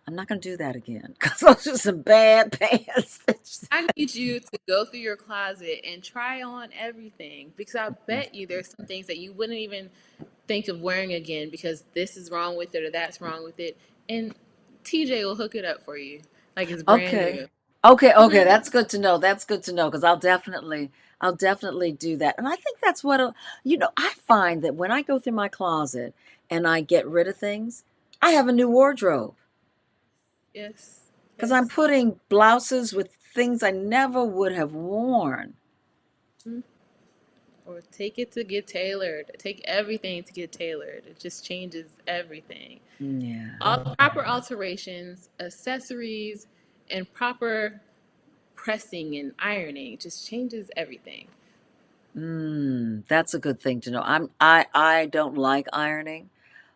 "I'm not going to do that again because those are some bad pants." I need you to go through your closet and try on everything because I bet you there's some things that you wouldn't even think of wearing again because this is wrong with it or that's wrong with it. And TJ will hook it up for you like it's brand Okay. new. Okay, okay, Hmm. that's good to know. That's good to know because I'll definitely do that. And I think that's I find that when I go through my closet and I get rid of things, I have a new wardrobe. Yes, Because I'm yes. putting blouses with things I never would have worn. Mhm. Or take it to get tailored. Take everything to get tailored. It just changes everything. Yeah. All proper alterations, accessories, and proper pressing and ironing just changes everything. That's a good thing to know. I don't like ironing,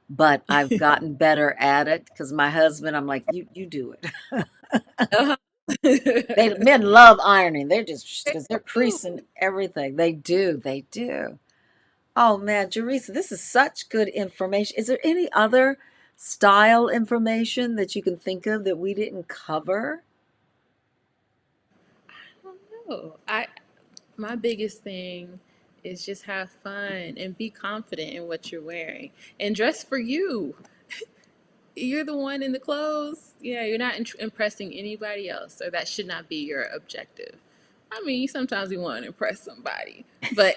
but I've gotten better at it because my husband, I'm like, you do it. Uh-huh. Men love ironing. They're just because they're Ooh. creasing everything. They do. Oh man, Jeresa, this is such good information. Is there any other style information that you can think of that we didn't cover? I don't know. I My biggest thing is just have fun and be confident in what you're wearing and dress for you. You're the one in the clothes. Yeah, you're not impressing anybody else, or that should not be your objective. I mean, sometimes we want to impress somebody, but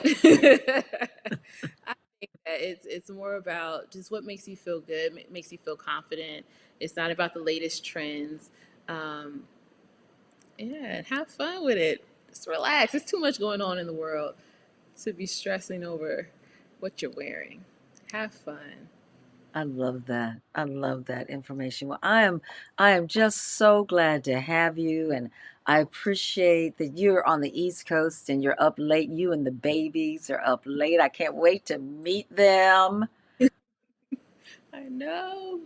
I think that it's more about just what makes you feel good, makes you feel confident. It's not about the latest trends. Um, yeah, and have fun with it. Just relax. There's too much going on in the world to be stressing over what you're wearing. Have fun. I love that. I love that information. Well, I am just so glad to have you and I appreciate that you're on the East Coast and you're up late. You and the babies are up late. I can't wait to meet them. I know.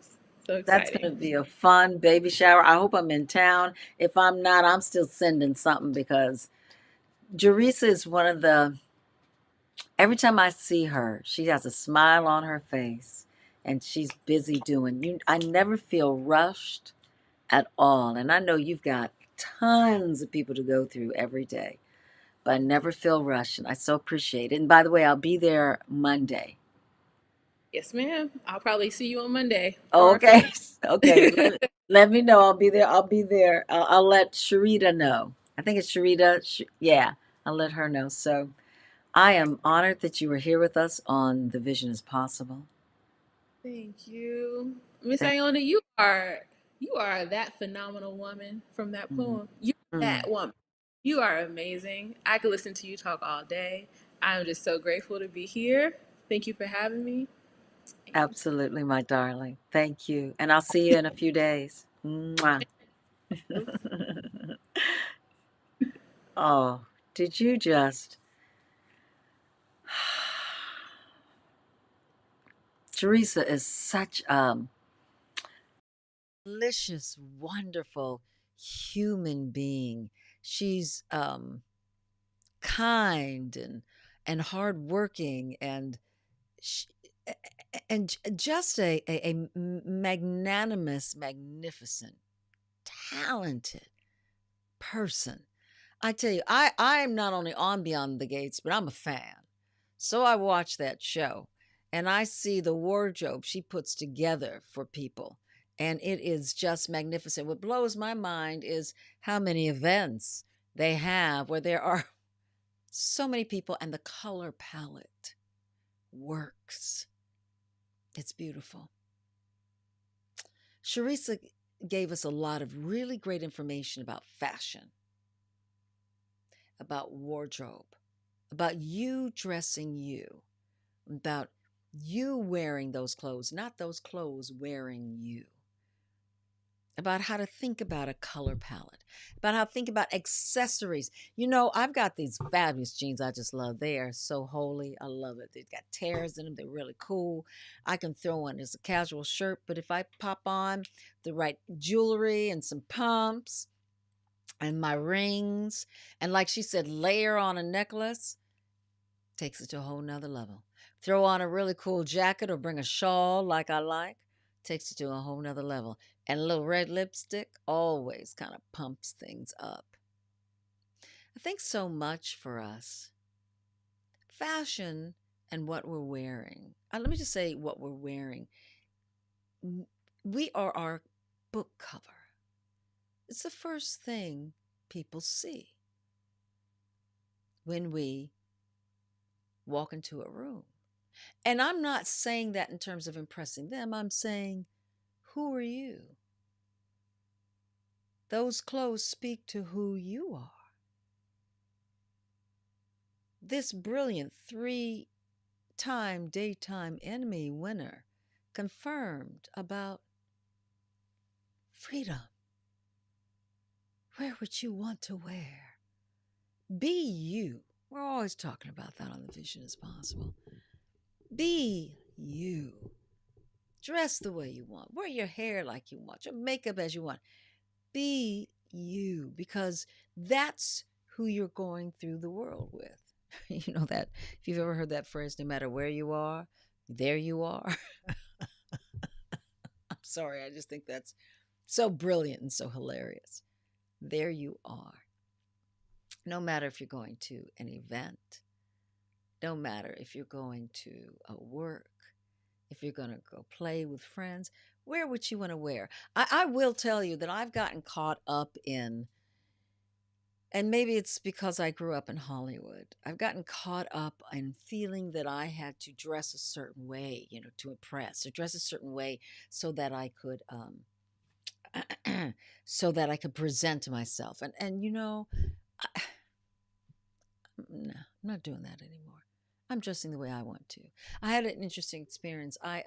So That's exciting. going to be a fun baby shower. I hope I'm in town. If I'm not, I'm still sending something because Jeresa is one of the every time I see her, she has a smile on her face and she's busy doing you I never feel rushed at all. And I know you've got tons of people to go through every day, but I never feel rushed and I so appreciate it. And by the way, I'll be there Monday. Yes, ma'am. I'll probably see you on Monday for our Okay. finish. Okay. Let me know. I'll be there. I'll be there. I'll let Sharita know. I think it's Sharita. Yeah, I'll let her know. So I am honored that you were here with us on The Vision is Possible. Thank you. Miss Thank Iona, you are that phenomenal woman from that mm, poem. You're mm. that woman. You are amazing. I could listen to you talk all day. I'm just so grateful to be here. Thank you for having me. And Absolutely, my darling. Thank you. And I'll see you in a few days. Mwah. Oh, did you just? Teresa is such a delicious, wonderful human being. She's kind and hardworking and sh just a magnanimous, magnificent, talented person. I tell you, I'm not only on Beyond the Gates, but I'm a fan. So I watch that show and I see the wardrobe she puts together for people. And it is just magnificent. What blows my mind is how many events they have where there are so many people and the color palette works. It's beautiful. Jeresa gave us a lot of really great information about fashion, about wardrobe, about you dressing you, about you wearing those clothes, not those clothes wearing you, about how to think about a color palette, about how to think about accessories. You know, I've got these fabulous jeans I just love. They are so holy. I love it. They've got tears in them. They're really cool. I can throw on as a casual shirt, but if I pop on the right jewelry and some pumps and my rings, and like she said, layer on a necklace, takes it to a whole nother level. Throw on a really cool jacket or bring a shawl like I like, takes it to a whole nother level. And a little red lipstick always kind of pumps things up. I think so much for us. Fashion and what we're wearing. Let me just say what we're wearing. We are our book cover. It's the first thing people see when we walk into a room. And I'm not saying that in terms of impressing them. I'm saying, who are you? Those clothes speak to who you are. This brilliant 3-time Daytime Emmy winner confirmed about freedom. Wear what you want to wear. Be you. We're always talking about that on The Vision is Possible. Be you. Dress the way you want. Wear your hair like you want. Your makeup as you want. Be you, because that's who you're going through the world with. You know that, if you've ever heard that phrase, no matter where you are, there you are. I'm sorry, I just think that's so brilliant and so hilarious. There you are. No matter if you're going to an event, no matter if you're going to a work, if you're going to go play with friends, wear what you want to wear. I will tell you that I've gotten caught up in, and maybe it's because I grew up in Hollywood, I've gotten caught up in feeling that I had to dress a certain way, to impress, or dress a certain way so that I could, so that I could present myself. And no, I'm not doing that anymore. I'm dressing the way I want to. I had an interesting experience. I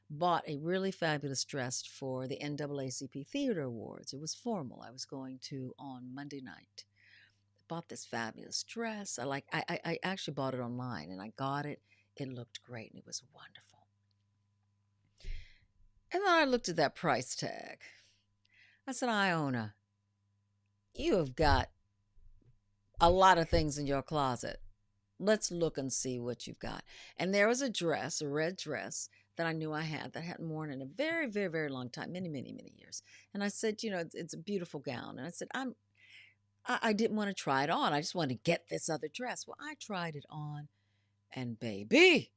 bought a really fabulous dress for the NAACP Theater Awards. It was formal. I was going to on Monday night. Bought this fabulous dress. I actually bought it online and I got it. It looked great and it was wonderful. And then I looked at that price tag. I said, Iona, you have got a lot of things in your closet. Let's look and see what you've got. And there was a dress, a red dress, that I knew I had that I hadn't worn in a very, very, very long time, many, many, many years. And I said, it's a beautiful gown. And I said, I didn't want to try it on. I just wanted to get this other dress. Well, I tried it on, and baby,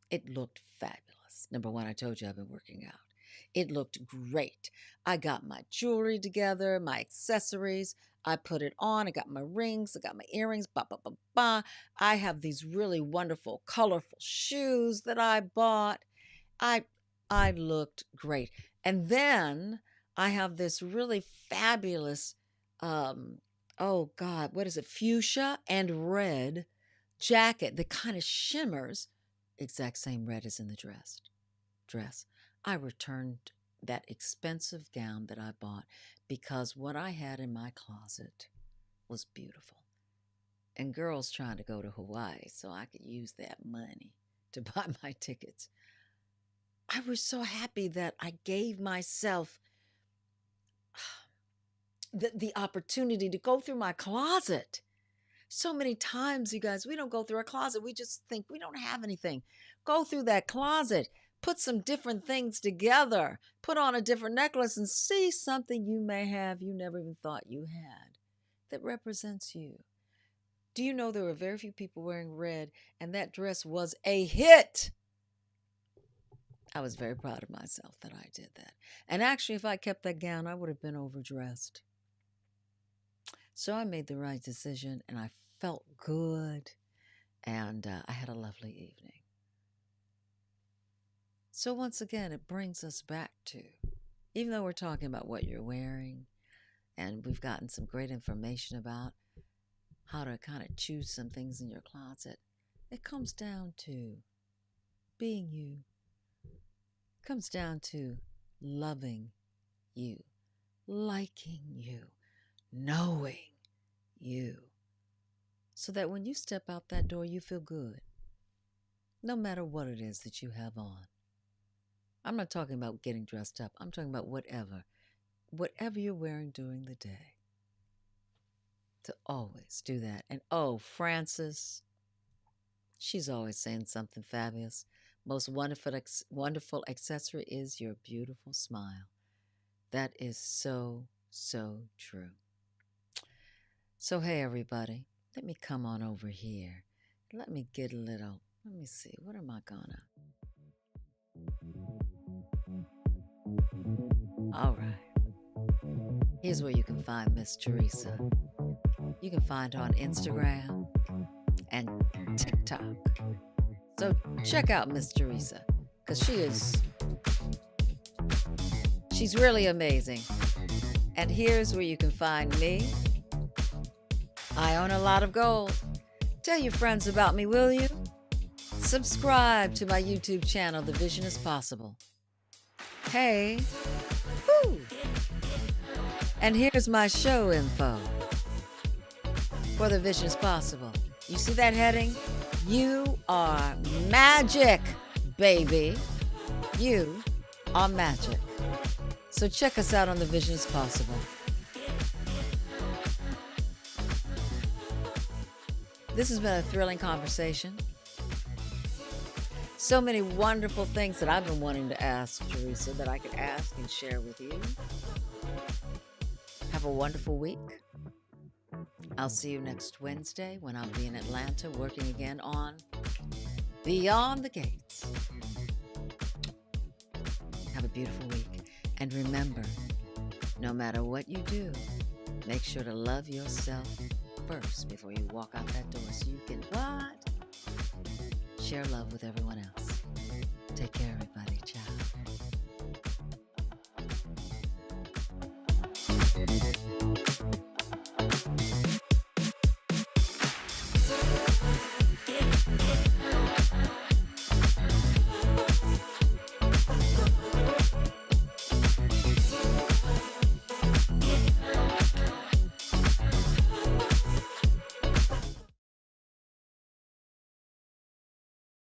it looked fabulous. Number one, I told you I've been working out. It looked great. I got my jewelry together, my accessories. I put it on. I got my rings. I got my earrings. Ba, ba, ba, ba. I have these really wonderful, colorful shoes that I bought. I looked great. And then I have this really fabulous, oh God, what is it? Fuchsia and red jacket that kind of shimmers. Exact same red as in the dress. I returned that expensive gown that I bought because what I had in my closet was beautiful. And girls trying to go to Hawaii, so I could use that money to buy my tickets. I was so happy that I gave myself the opportunity to go through my closet. So many times, you guys, we don't go through our closet. We just think we don't have anything. Go through that closet. Put some different things together. Put on a different necklace and see something you may have you never even thought you had that represents you? Do you know there were very few people wearing red, and that dress was a hit? I was very proud of myself that I did that. And actually, if I kept that gown, I would have been overdressed. So I made the right decision, and I felt good, and I had a lovely evening. So once again, it brings us back to, even though we're talking about what you're wearing, and we've gotten some great information about how to kind of choose some things in your closet, it comes down to being you. It comes down to loving you, liking you, knowing you, so that when you step out that door, you feel good, no matter what it is that you have on. I'm not talking about getting dressed up. I'm talking about whatever you're wearing during the day. To always do that. And oh, Frances, she's always saying something fabulous. Most wonderful accessory is your beautiful smile. That is so, so true. So, hey, everybody, let me come on over here. Let me get a little, let me see, what am I gonna? All right. Here's where you can find Miss Jeresa. You can find her on Instagram and TikTok. So check out Miss Jeresa, because she's really amazing. And here's where you can find me. I own a lot of gold. Tell your friends about me, will you? Subscribe to my YouTube channel, The Vision is Possible. Hey, woo! And here's my show info for The Vision is Possible. You see that heading? You are magic, baby. You are magic. So check us out on The Vision is Possible. This has been a thrilling conversation. So many wonderful things that I've been wanting to ask Jeresa that I could ask and share with you. Have a wonderful week. I'll see you next Wednesday when I'll be in Atlanta working again on Beyond the Gates. Have a beautiful week. And remember, no matter what you do, make sure to love yourself first before you walk out that door so you can what? Share love with everyone else. Take care, everybody. Ciao.